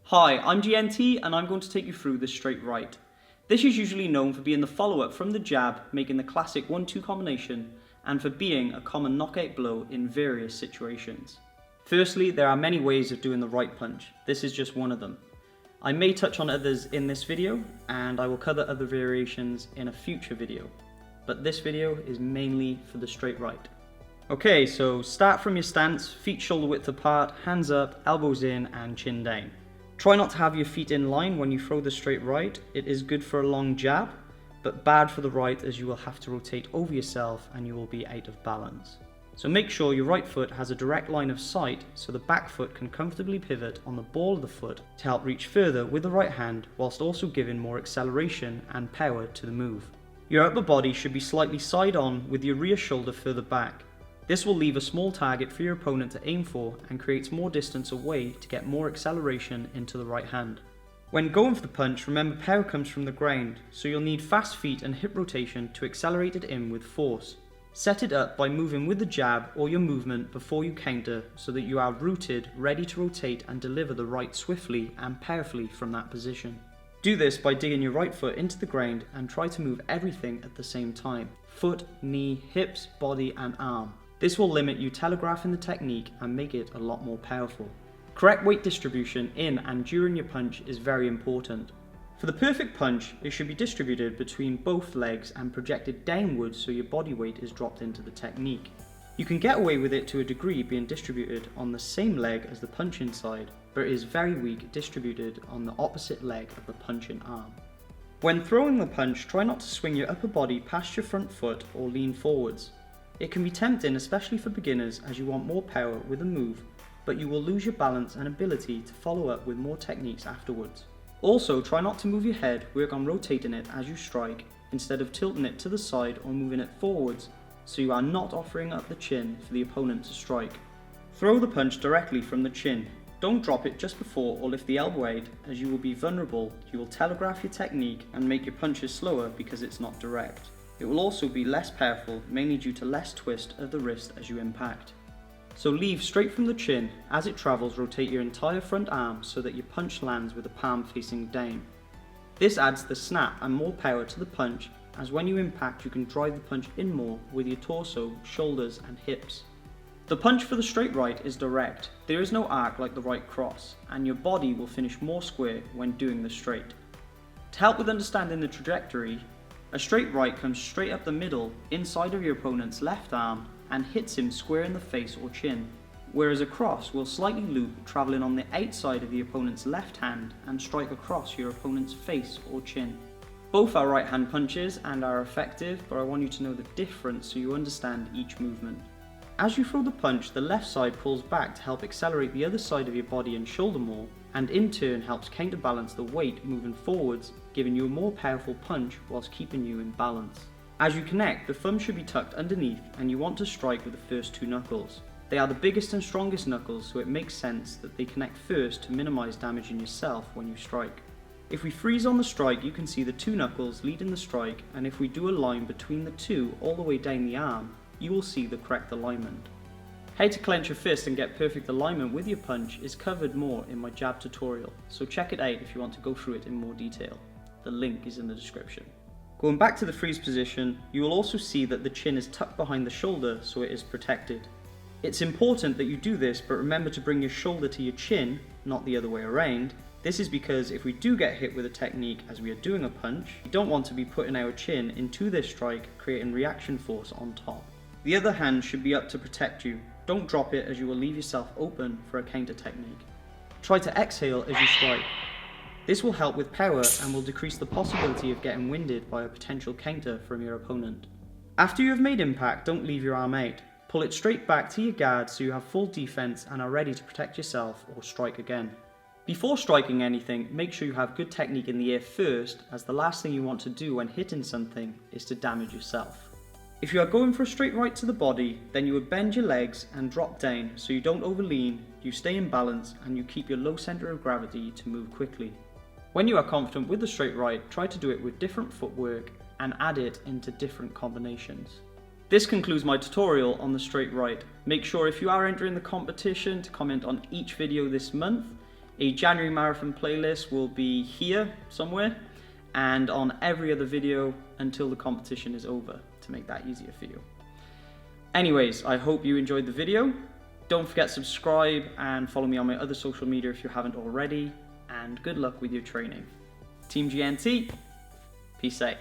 Hi, I'm GNT and I'm going to take you through the straight right. This is usually known for being the follow-up from the jab, making the classic 1-2 combination, and for being a common knockout blow in various situations. Firstly, there are many ways of doing the right punch. This is just one of them. I may touch on others in this video, and I will cover other variations in a future video, but this video is mainly for the straight right. Okay, so start from your stance, feet shoulder width apart, hands up, elbows in and chin down. Try not to have your feet in line when you throw the straight right. It is good for a long jab, but bad for the right as you will have to rotate over yourself and you will be out of balance. So make sure your right foot has a direct line of sight so the back foot can comfortably pivot on the ball of the foot to help reach further with the right hand whilst also giving more acceleration and power to the move. Your upper body should be slightly side on with your rear shoulder further back. This will leave a small target for your opponent to aim for and creates more distance away to get more acceleration into the right hand. When going for the punch, remember power comes from the ground, so you'll need fast feet and hip rotation to accelerate it in with force. Set it up by moving with the jab or your movement before you counter so that you are rooted, ready to rotate and deliver the right swiftly and powerfully from that position. Do this by digging your right foot into the ground and try to move everything at the same time: foot, knee, hips, body and arm. This will limit you telegraphing the technique and make it a lot more powerful. Correct weight distribution in and during your punch is very important. For the perfect punch, it should be distributed between both legs and projected downwards so your body weight is dropped into the technique. You can get away with it to a degree being distributed on the same leg as the punching side, but it is very weak distributed on the opposite leg of the punching arm. When throwing the punch, try not to swing your upper body past your front foot or lean forwards. It can be tempting, especially for beginners, as you want more power with a move, but you will lose your balance and ability to follow up with more techniques afterwards. Also, try not to move your head, work on rotating it as you strike, instead of tilting it to the side or moving it forwards, so you are not offering up the chin for the opponent to strike. Throw the punch directly from the chin. Don't drop it just before or lift the elbow out, as you will be vulnerable. You will telegraph your technique and make your punches slower because it's not direct. It will also be less powerful, mainly due to less twist of the wrist as you impact. So leave straight from the chin. As it travels, rotate your entire front arm so that your punch lands with the palm facing down. This adds the snap and more power to the punch, as when you impact you can drive the punch in more with your torso, shoulders and hips. The punch for the straight right is direct. There is no arc like the right cross, and your body will finish more square when doing the straight. To help with understanding the trajectory, a straight right comes straight up the middle, inside of your opponent's left arm, and hits him square in the face or chin, whereas a cross will slightly loop, travelling on the outside of the opponent's left hand and strike across your opponent's face or chin. Both are right hand punches and are effective, but I want you to know the difference so you understand each movement. As you throw the punch, the left side pulls back to help accelerate the other side of your body and shoulder more, and in turn helps counterbalance the weight moving forwards, giving you a more powerful punch whilst keeping you in balance. As you connect, the thumb should be tucked underneath and you want to strike with the first two knuckles. They are the biggest and strongest knuckles, so it makes sense that they connect first to minimize damaging yourself when you strike. If we freeze on the strike, you can see the two knuckles leading the strike, and if we do a line between the two all the way down the arm, you will see the correct alignment. How to clench your fist and get perfect alignment with your punch is covered more in my jab tutorial, so check it out if you want to go through it in more detail. The link is in the description. Going back to the freeze position, you will also see that the chin is tucked behind the shoulder so it is protected. It's important that you do this, but remember to bring your shoulder to your chin, not the other way around. This is because if we do get hit with a technique as we are doing a punch, we don't want to be putting our chin into this strike, creating reaction force on top. The other hand should be up to protect you. Don't drop it as you will leave yourself open for a counter technique. Try to exhale as you strike. This will help with power and will decrease the possibility of getting winded by a potential counter from your opponent. After you have made impact, don't leave your arm out. Pull it straight back to your guard so you have full defense and are ready to protect yourself or strike again. Before striking anything, make sure you have good technique in the air first, as the last thing you want to do when hitting something is to damage yourself. If you are going for a straight right to the body, then you would bend your legs and drop down so you don't overlean, you stay in balance and you keep your low center of gravity to move quickly. When you are confident with the straight right, try to do it with different footwork and add it into different combinations. This concludes my tutorial on the straight right. Make sure if you are entering the competition to comment on each video this month. A January marathon playlist will be here somewhere and on every other video until the competition is over to make that easier for you. Anyways, I hope you enjoyed the video. Don't forget to subscribe and follow me on my other social media if you haven't already, and good luck with your training. Team GNT, peace out.